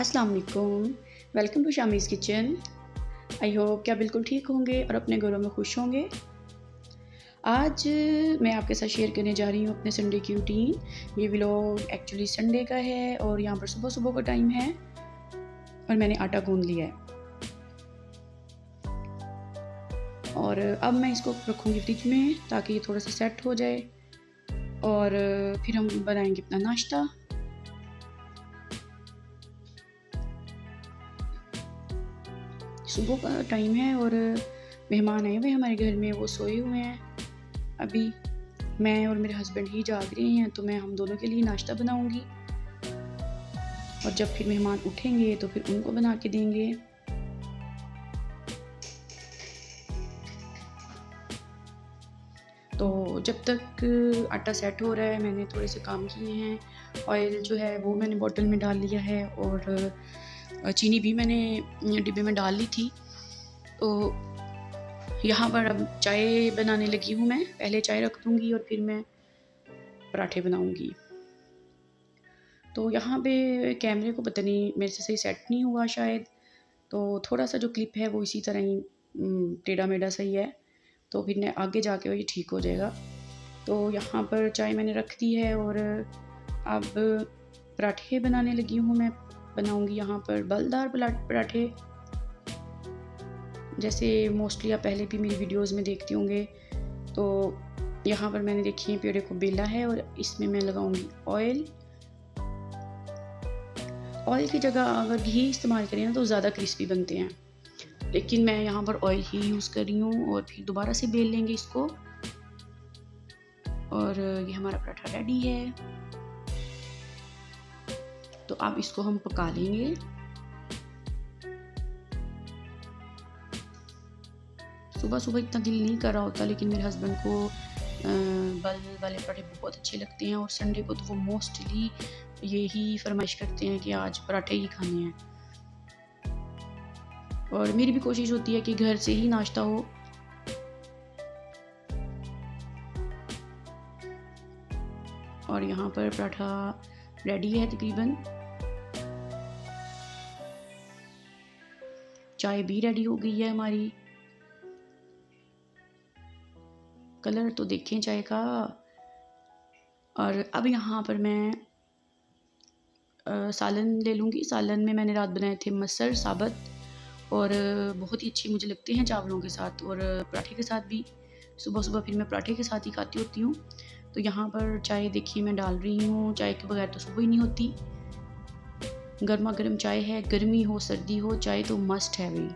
अस्सलाम वालेकुम। Welcome to Shami's kitchen. I hope क्या बिल्कुल ठीक होंगे और अपने घरों में खुश होंगे। आज मैं आपके साथ शेयर करने जा रही हूँ अपने संडे की रूटीन। ये व्लॉग एक्चुअली संडे का है और यहाँ पर सुबह सुबह का टाइम है और मैंने आटा गूंद लिया है और अब मैं इसको रखूँगी फ्रिज में ताकि ये थोड़ा सा सेट हो जाए और फिर हम बनाएंगे अपना नाश्ता। सुबह का टाइम है और मेहमान आए हुए हैं हमारे घर में, वो सोए हुए हैं। अभी मैं और मेरे हस्बैंड ही जाग रहे हैं तो मैं हम दोनों के लिए नाश्ता बनाऊंगी और जब फिर मेहमान उठेंगे तो फिर उनको बना के देंगे। तो जब तक आटा सेट हो रहा है मैंने थोड़े से काम किए हैं। ऑयल जो है वो मैंने बोतल में डाल लिया है और चीनी भी मैंने डिब्बे में डाल ली थी। तो यहाँ पर अब चाय बनाने लगी हूँ मैं। पहले चाय रख दूँगी और फिर मैं पराठे बनाऊँगी। तो यहाँ पे कैमरे को पता नहीं मेरे से सही सेट नहीं हुआ शायद, तो थोड़ा सा जो क्लिप है वो इसी तरह ही टेढ़ा मेढ़ा सही है, तो फिर मैं आगे जाके वो ये ठीक हो जाएगा। तो यहाँ पर चाय मैंने रख दी है और अब पराठे बनाने लगी हूँ मैं। बनाऊँगी यहाँ पर बलदार पराठे, जैसे मोस्टली आप पहले भी मेरी वीडियोस में देखते होंगे। तो यहाँ पर मैंने देखिए पेड़े को बेला है और इसमें मैं लगाऊंगी ऑयल। ऑयल की जगह अगर घी इस्तेमाल करें ना तो ज़्यादा क्रिस्पी बनते हैं, लेकिन मैं यहाँ पर ऑयल ही यूज़ कर रही हूँ। और फिर दोबारा से बेल लेंगे इसको और ये हमारा पराठा रेडी है। तो अब इसको हम पका लेंगे। सुबह सुबह इतना दिल नहीं कर रहा होता, लेकिन मेरे हस्बैंड को बल वाले पराठे बहुत अच्छे लगते हैं और संडे को तो वो मोस्टली यही फरमाइश करते हैं कि आज पराठे ही खाने हैं। और मेरी भी कोशिश होती है कि घर से ही नाश्ता हो। और यहाँ पर पराठा रेडी है तकरीबन। चाय भी रेडी हो गई है हमारी। कलर तो देखें चाय का। और अब यहाँ पर मैं सालन ले लूँगी। सालन में मैंने रात बनाए थे मसर साबत और बहुत ही अच्छी मुझे लगते हैं चावलों के साथ और पराठे के साथ भी। सुबह सुबह फिर मैं पराठे के साथ ही खाती होती हूँ। तो यहाँ पर चाय देखिए मैं डाल रही हूँ। चाय के बगैर तो सुबह ही नहीं होती। गर्मा गर्म चाय है, गर्मी हो सर्दी हो चाय तो मस्ट है भाई।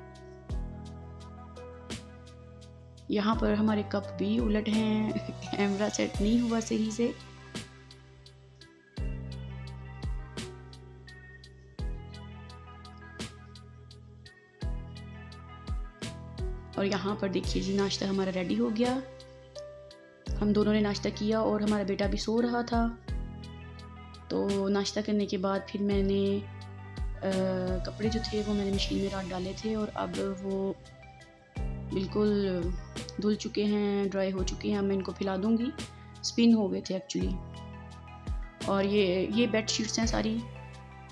यहाँ पर हमारे कप भी उलट हैं, कैमरा सेट नहीं हुआ सही से। और यहाँ पर देखिए जी नाश्ता हमारा रेडी हो गया। हम दोनों ने नाश्ता किया और हमारा बेटा भी सो रहा था। तो नाश्ता करने के बाद फिर मैंने कपड़े जो थे वो मैंने मशीन में रात डाले थे और अब वो बिल्कुल धुल चुके हैं, ड्राई हो चुके हैं। अब मैं इनको फैला दूँगी। स्पिन हो गए थे एक्चुअली। और ये बेड शीट्स हैं सारी।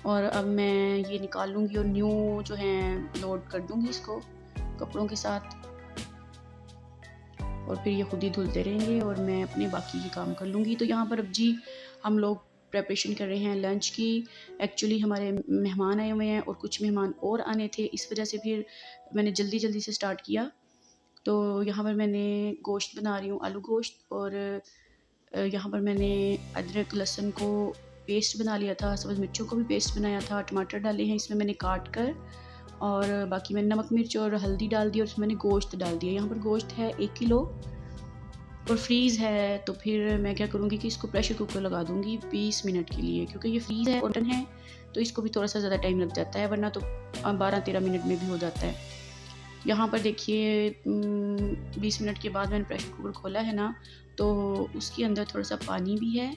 और अब मैं ये निकाल लूँगी और न्यू जो हैं लोड कर दूँगी इसको कपड़ों के साथ। और फिर ये खुद ही धुलते रहेंगे और मैं अपने बाकी के काम कर लूँगी। तो यहाँ पर अब जी हम लोग प्रेपरेशन कर रहे हैं लंच की। एक्चुअली हमारे मेहमान आए हुए हैं और कुछ मेहमान और आने थे, इस वजह से फिर मैंने जल्दी जल्दी से स्टार्ट किया। तो यहाँ पर मैंने गोश्त बना रही हूँ, आलू गोश्त। और यहाँ पर मैंने अदरक लहसुन को पेस्ट बना लिया था, सब्ज़ मिर्चों को भी पेस्ट बनाया था, टमाटर डाले हैं इसमें मैंने काट कर। और बाकी मैंने नमक मिर्च और हल्दी डाल दी और उसमें मैंने गोश्त डाल दिया। यहाँ पर गोश्त है 1 किलो और फ्रीज़ है। तो फिर मैं क्या करूँगी कि इसको प्रेशर कुकर लगा दूँगी 20 मिनट के लिए, क्योंकि ये फ्रीज़ है कॉटन है तो इसको भी थोड़ा सा ज़्यादा टाइम लग जाता है, वरना तो 12-13 मिनट में भी हो जाता है। यहाँ पर देखिए 20 मिनट के बाद मैंने प्रेशर कुकर खोला है ना, तो उसके अंदर थोड़ा सा पानी भी है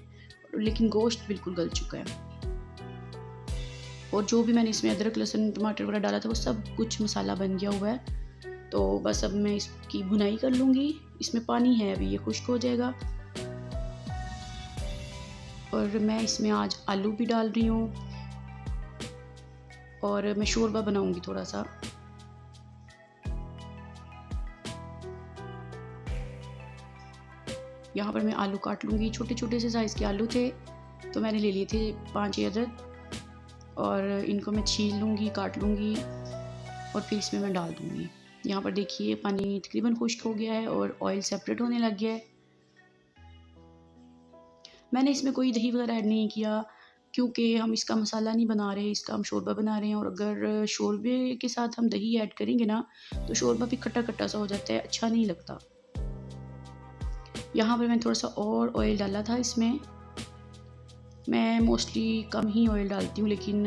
लेकिन गोश्त बिल्कुल गल चुका है। और जो भी मैंने इसमें अदरक लहसुन टमाटर वगैरह डाला था वो सब कुछ मसाला बन गया हुआ है। तो बस अब मैं इसकी भुनाई कर लूँगी। इसमें पानी है अभी, ये खुश्क हो जाएगा। और मैं इसमें आज आलू भी डाल रही हूँ। और मैं शोरबा बनाऊंगी थोड़ा सा। यहाँ पर मैं आलू काट लूँगी, छोटे छोटे से साइज़ के आलू थे तो मैंने ले लिए थे 5-6 अदद, और इनको मैं छील लूँगी, काट लूँगी और फिर इसमें मैं डाल दूँगी। यहाँ पर देखिए पानी तकरीबन खुश्क हो गया है और ऑयल सेपरेट होने लग गया है। मैंने इसमें कोई दही वगैरह ऐड नहीं किया क्योंकि हम इसका मसाला नहीं बना रहे, इसका हम शोरबा बना रहे हैं, और अगर शोरबे के साथ हम दही ऐड करेंगे ना तो शोरबा भी खट्टा खट्टा सा हो जाता है, अच्छा नहीं लगता। यहाँ पर मैंने थोड़ा सा और ऑयल डाला था इसमें। मैं मोस्टली कम ही ऑयल डालती हूँ, लेकिन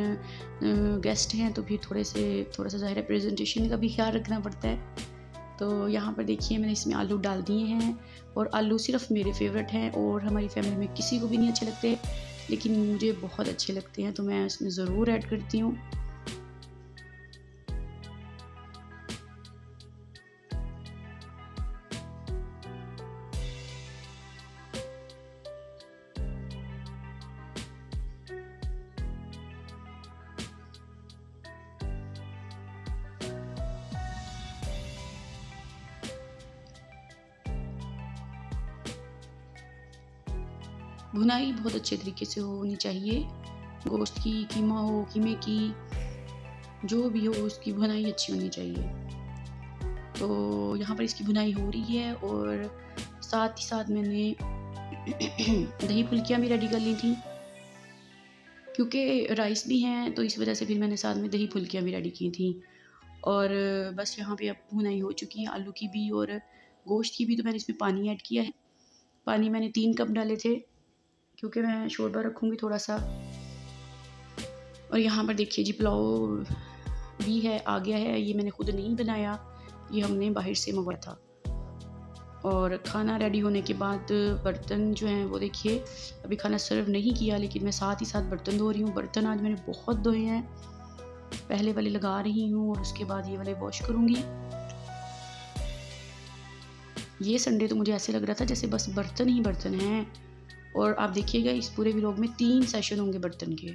गेस्ट हैं तो फिर थोड़ा सा ज़ाहिर है प्रेजेंटेशन का भी ख्याल रखना पड़ता है। तो यहाँ पर देखिए मैंने इसमें आलू डाल दिए हैं, और आलू सिर्फ मेरे फेवरेट हैं और हमारी फैमिली में किसी को भी नहीं अच्छे लगते, लेकिन मुझे बहुत अच्छे लगते हैं तो मैं इसमें ज़रूर ऐड करती हूँ। भुनाई बहुत अच्छे तरीके से होनी चाहिए, गोश्त की, कीमा हो, कीमे की, जो भी हो उसकी भुनाई अच्छी होनी चाहिए। तो यहाँ पर इसकी भुनाई हो रही है, और साथ ही साथ मैंने दही फुल्कियाँ भी रेडी कर ली थी क्योंकि राइस भी हैं, तो इस वजह से फिर मैंने साथ में दही फुल्कियाँ भी रेडी की थी। और बस यहाँ पे अब भुनाई हो चुकी है आलू की भी और गोश्त की भी, तो मैंने इसमें पानी ऐड किया है। पानी मैंने 3 कप डाले थे क्योंकि मैं शोरबा रखूँगी थोड़ा सा। और यहाँ पर देखिए जी पुलाव भी है, आ गया है। ये मैंने खुद नहीं बनाया, ये हमने बाहर से मंगवाया था। और खाना रेडी होने के बाद बर्तन जो हैं वो देखिए, अभी खाना सर्व नहीं किया लेकिन मैं साथ ही साथ बर्तन धो रही हूँ। बर्तन आज मैंने बहुत धोए हैं, पहले वाले लगा रही हूँ और उसके बाद ये वाले वॉश करूँगी। ये संडे तो मुझे ऐसे लग रहा था जैसे बस बर्तन ही बर्तन हैं, और आप देखिएगा इस पूरे व्लॉग में 3 सेशन होंगे बर्तन के।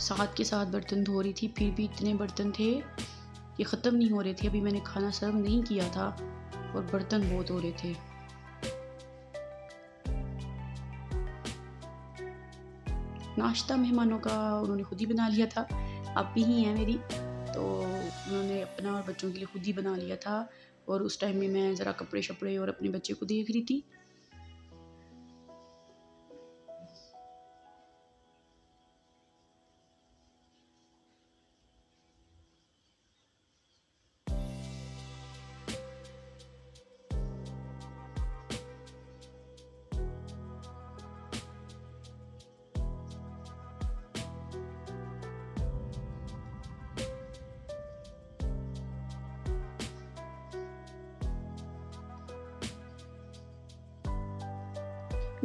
साथ के साथ बर्तन धो रही थी, फिर भी इतने बर्तन थे ये ख़त्म नहीं हो रहे थे। अभी मैंने खाना सर्व नहीं किया था और बर्तन बहुत हो रहे थे। नाश्ता मेहमानों का उन्होंने खुद ही बना लिया था, आपी ही हैं मेरी, तो उन्होंने अपना और बच्चों के लिए खुद ही बना लिया था। और उस टाइम में मैं ज़रा कपड़े शपड़े और अपने बच्चे को देख रही थी।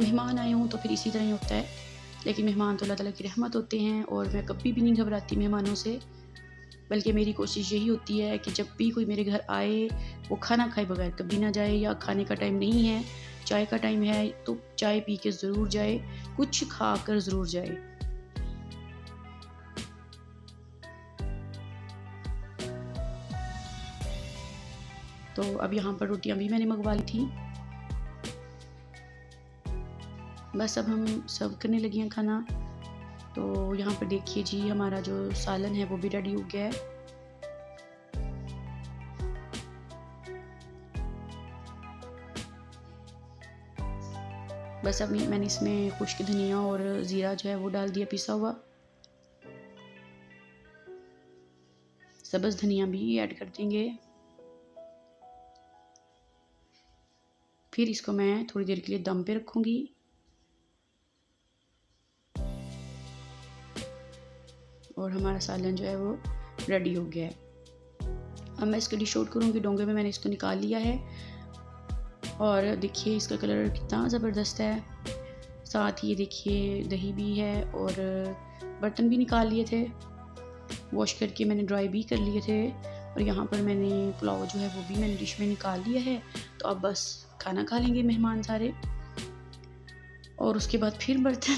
मेहमान आए हों तो फिर इसी तरह ही होता है, लेकिन मेहमान तो अल्लाह ताला की रहमत होते हैं और मैं कभी भी नहीं घबराती मेहमानों से। बल्कि मेरी कोशिश यही होती है कि जब भी कोई मेरे घर आए वो खाना खाए बगैर कभी ना जाए, या खाने का टाइम नहीं है, चाय का टाइम है तो चाय पी के ज़रूर जाए, कुछ खा कर ज़रूर जाए। तो अब यहाँ पर रोटियाँ भी मैंने मंगवा ली थी। बस अब हम सर्व करने लगे हैं खाना। तो यहाँ पर देखिए जी हमारा जो सालन है वो भी रेडी हो गया है। बस अब मैंने इसमें खुश्क धनिया और ज़ीरा जो है वो डाल दिया पिसा हुआ। सब्ज़ धनिया भी ऐड कर देंगे। फिर इसको मैं थोड़ी देर के लिए दम पे रखूँगी। और हमारा सालन जो है वो रेडी हो गया है। अब मैं इसको डिश आउट करूँगी। डोंगे में मैंने इसको निकाल लिया है और देखिए इसका कलर कितना ज़बरदस्त है। साथ ही ये देखिए दही भी है और बर्तन भी निकाल लिए थे, वॉश करके मैंने ड्राई भी कर लिए थे। और यहाँ पर मैंने पुलाव जो है वो भी मैंने डिश में निकाल लिया है। तो अब बस खाना खा लेंगे मेहमान सारे और उसके बाद फिर बर्तन।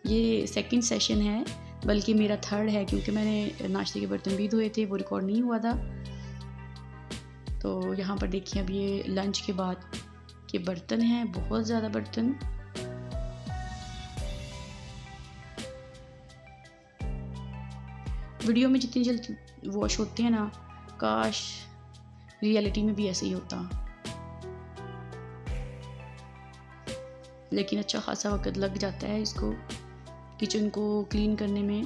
ये सेकंड सेशन है, बल्कि मेरा थर्ड है, क्योंकि मैंने नाश्ते के बर्तन भी धोए थे, वो रिकॉर्ड नहीं हुआ था। तो यहाँ पर देखिए अब ये लंच के बाद के बर्तन हैं, बहुत ज़्यादा बर्तन। वीडियो में जितनी जल्दी वॉश होते हैं ना, काश रियलिटी में भी ऐसे ही होता, लेकिन अच्छा खासा वक्त लग जाता है इसको किचन को क्लीन करने में।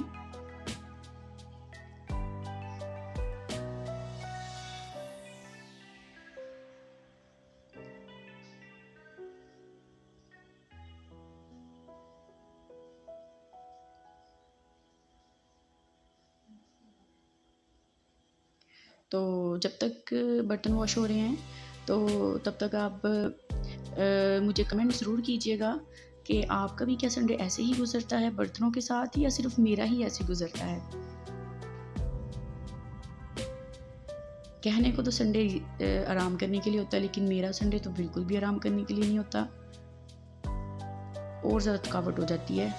तो जब तक बर्तन वॉश हो रहे हैं तो तब तक आप मुझे कमेंट ज़रूर कीजिएगा कि आपका भी क्या संडे ऐसे ही गुजरता है बर्तनों के साथ, या सिर्फ मेरा ही ऐसे गुजरता है। कहने को तो संडे आराम करने के लिए होता है, लेकिन मेरा संडे तो बिल्कुल भी आराम करने के लिए नहीं होता, और ज़्यादा थकावट हो जाती है।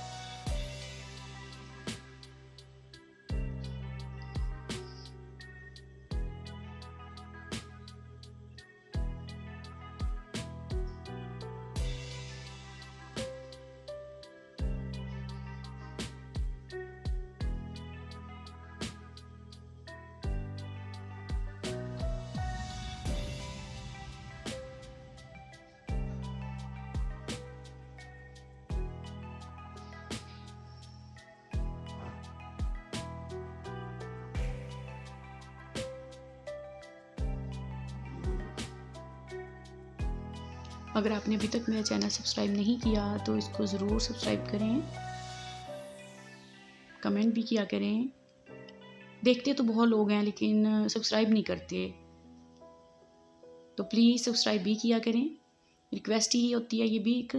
अगर आपने अभी तक मेरा चैनल सब्सक्राइब नहीं किया तो इसको ज़रूर सब्सक्राइब करें, कमेंट भी किया करें। देखते तो बहुत लोग हैं लेकिन सब्सक्राइब नहीं करते, तो प्लीज़ सब्सक्राइब भी किया करें, रिक्वेस्ट ही होती है ये भी एक।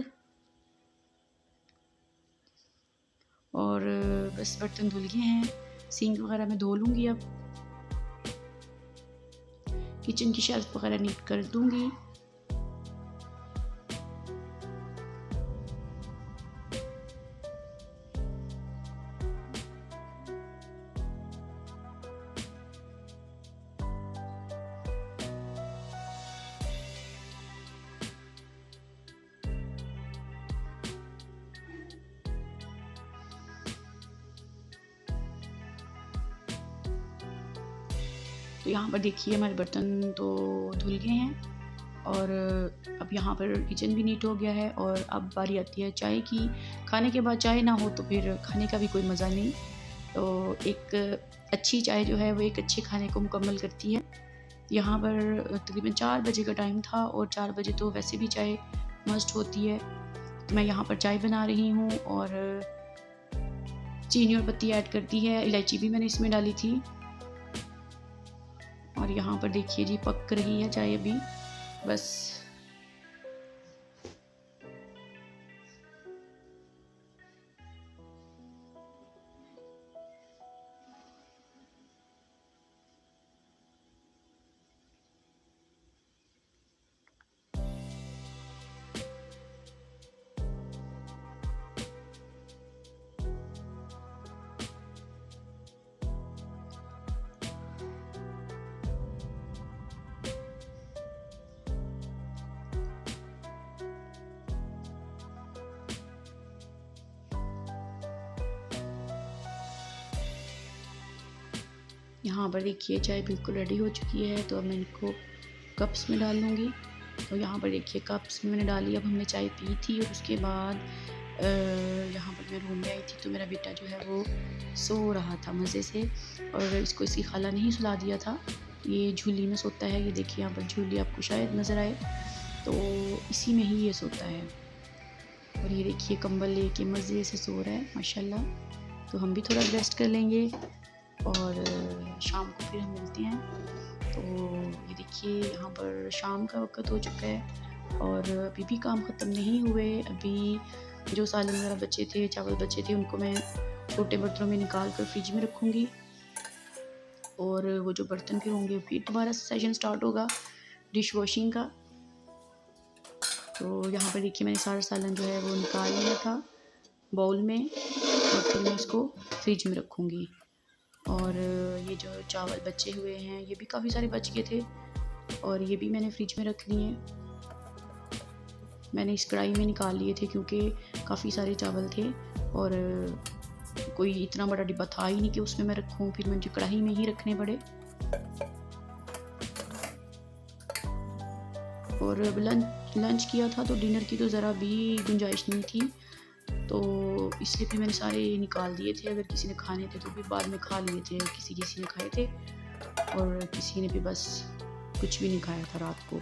और बस बर्तन धुल गए हैं, सिंक वगैरह मैं धो लूँगी, अब किचन की शेल्फ वगैरह नीट कर दूँगी। तो यहाँ पर देखिए हमारे बर्तन तो धुल गए हैं और अब यहाँ पर किचन भी नीट हो गया है। और अब बारी आती है चाय की। खाने के बाद चाय ना हो तो फिर खाने का भी कोई मज़ा नहीं। तो एक अच्छी चाय जो है वो एक अच्छे खाने को मुकम्मल करती है। यहाँ पर तकरीबन 4 बजे का टाइम था और 4 बजे तो वैसे भी चाय मस्ट होती है। तो मैं यहाँ पर चाय बना रही हूँ और चीनी और पत्ती ऐड कर दी है, इलायची भी मैंने इसमें डाली थी। और यहाँ पर देखिए जी पक रही है चाय अभी बस। यहाँ पर देखिए चाय बिल्कुल रेडी हो चुकी है। तो अब मैं इनको कप्स में डाल लूँगी। तो यहाँ पर देखिए कप्स में मैंने डाली। अब हमने चाय पी थी और उसके बाद यहाँ पर मैं रूम में आई थी तो मेरा बेटा जो है वो सो रहा था मज़े से, और इसको इसकी खाला ने ही सुला दिया था। ये झूली में सोता है, ये देखिए यहाँ पर झूली आपको शायद नज़र आए, तो इसी में ही ये सोता है। और ये देखिए कंबल लेके मज़े से सो रहा है माशाल्लाह। तो हम भी थोड़ा रेस्ट कर लेंगे और शाम को फिर हम मिलते हैं। तो ये देखिए यहाँ पर शाम का वक्त हो चुका है और अभी भी काम ख़त्म नहीं हुए। अभी जो सालन वगैरह बचे थे, चावल बचे थे, उनको मैं छोटे बर्तनों में निकाल कर फ्रिज में रखूँगी। और वो जो बर्तन फिर होंगे, फिर दोबारा सेशन स्टार्ट होगा डिश वॉशिंग का। तो यहाँ पर देखिए मैंने सारा सालन जो है वो निकाल लिया था बाउल में, और फिर मैं इसको फ्रिज में रखूँगी। और ये जो चावल बचे हुए हैं, ये भी काफ़ी सारे बच गए थे, और ये भी मैंने फ्रिज में रख लिए हैं। मैंने इस कढ़ाई में निकाल लिए थे क्योंकि काफ़ी सारे चावल थे, और कोई इतना बड़ा डिब्बा था ही नहीं कि उसमें मैं रखूँ, फिर मुझे कढ़ाई में ही रखने पड़े। और लंच किया था तो डिनर की तो ज़रा भी गुंजाइश नहीं थी, तो इसलिए फिर मैंने सारे निकाल दिए थे। अगर किसी ने खाने थे तो फिर बाद में खा लिए थे, किसी ने खाए थे, और किसी ने भी बस कुछ भी नहीं खाया था रात को।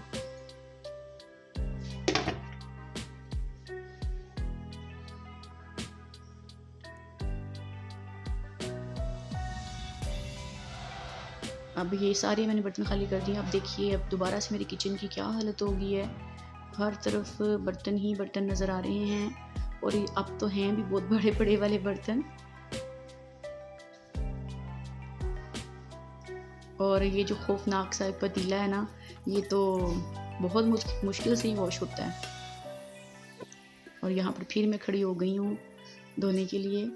अब ये सारे मैंने बर्तन खाली कर दिए। अब देखिए अब दोबारा से मेरी किचन की क्या हालत हो गई है। हर तरफ बर्तन ही बर्तन नज़र आ रहे हैं, और अब तो हैं भी बहुत बड़े बड़े वाले बर्तन। और ये जो खौफनाक सा पतीला है ना, ये तो बहुत मुश्किल से ही वॉश होता है। और यहाँ पर फिर मैं खड़ी हो गई हूँ धोने के लिए।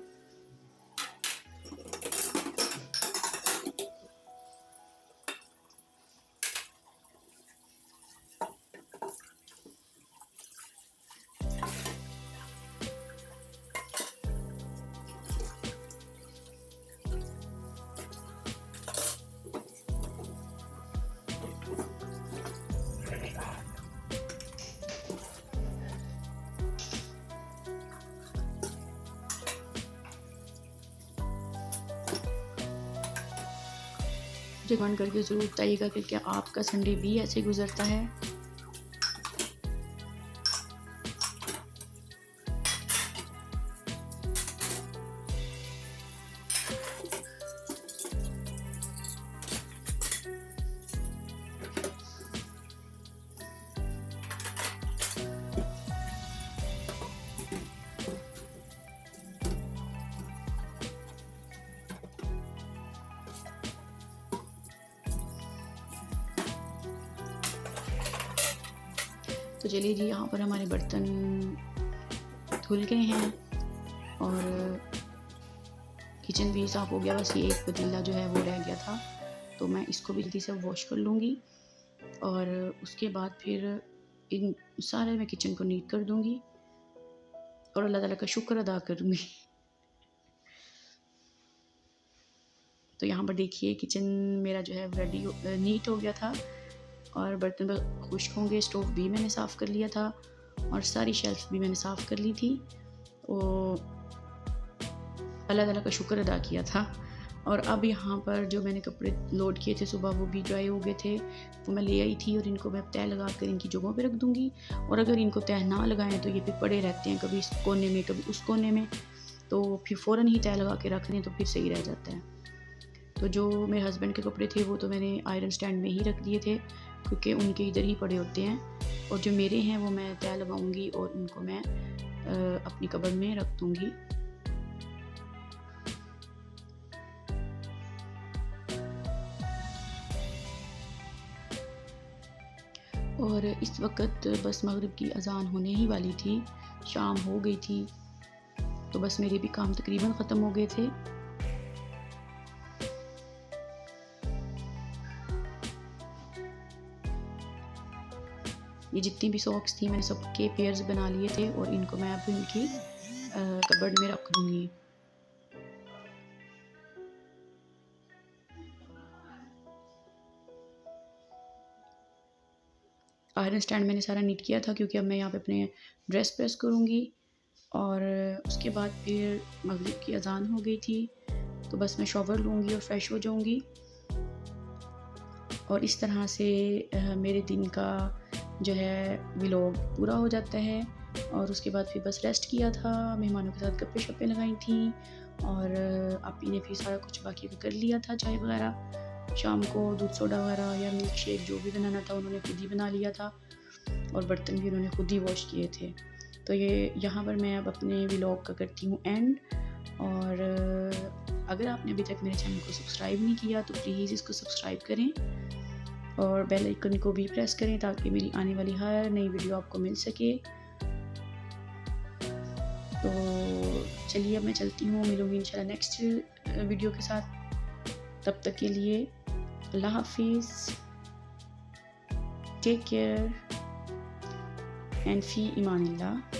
मुझे कमेंट करके ज़रूर बताइएगा कि क्या आपका संडे भी ऐसे गुजरता है। तो चलिए जी, यहाँ पर हमारे बर्तन धुल गए हैं और किचन भी साफ़ हो गया। बस ये एक पतीला जो है वो रह गया था, तो मैं इसको भी जल्दी से वॉश कर लूँगी, और उसके बाद फिर इन सारे मैं किचन को नीट कर दूँगी और अल्लाह ताला का शुक्र अदा करूँगी। तो यहाँ पर देखिए किचन मेरा जो है रेडी नीट हो गया था, और बर्तन खुश्क होंगे। स्टोव भी मैंने साफ़ कर लिया था, और सारी शेल्फ भी मैंने साफ़ कर ली थी। और अल्लाह ताला का शुक्र अदा किया था। और अब यहाँ पर जो मैंने कपड़े लोड किए थे सुबह, वो भी ड्राई हो गए थे, वो मैं ले आई थी, और इनको मैं तह लगा कर इनकी जगहों पे रख दूँगी। और अगर इनको तह ना लगाएं तो ये फिर पड़े रहते हैं, कभी इस कोने में कभी उस कोने में, तो फिर फ़ौरन ही तह लगा के रख दें तो फिर सही रह जाता है। तो जो मेरे हस्बैंड के कपड़े थे वो तो मैंने आयरन स्टैंड में ही रख दिए थे, क्योंकि उनके इधर ही पड़े होते हैं, और जो मेरे हैं वो मैं तह लगाऊंगी और उनको मैं अपनी कबर्ड में रख दूंगी। और इस वक्त बस मगरिब की अजान होने ही वाली थी, शाम हो गई थी, तो बस मेरे भी काम तकरीबन ख़त्म हो गए थे। ये जितनी भी सॉक्स थी मैंने सबके पेयर्स बना लिए थे, और इनको मैं अब इनकी कबर्ड में रख दूँगी। आयरन स्टैंड मैंने सारा नीट किया था, क्योंकि अब मैं यहाँ पे अपने ड्रेस प्रेस करूँगी, और उसके बाद फिर मगरिब की अजान हो गई थी, तो बस मैं शॉवर लूँगी और फ्रेश हो जाऊँगी। और इस तरह से मेरे दिन का जो है व्लॉग पूरा हो जाता है। और उसके बाद फिर बस रेस्ट किया था, मेहमानों के साथ गप्पे शप्पे लगाई थी, और आपी ने फिर सारा कुछ बाकी का कर लिया था, चाय वगैरह शाम को दूध सोडा वगैरह या मिल्क शेक जो भी बनाना था उन्होंने खुद ही बना लिया था। और बर्तन भी उन्होंने खुद ही वॉश किए थे। तो ये यहाँ पर मैं अब अपने व्लॉग का करती हूँ एंड। और अगर आपने अभी तक मेरे चैनल को सब्सक्राइब नहीं किया तो प्लीज़ इसको सब्सक्राइब करें और बेल आइकन को भी प्रेस करें ताकि मेरी आने वाली हर नई वीडियो आपको मिल सके। तो चलिए अब मैं चलती हूँ, मिलूँगी इंशाल्लाह नेक्स्ट वीडियो के साथ। तब तक के लिए अल्लाह हाफिज़, टेक केयर एंड फी ईमानिल्लाह।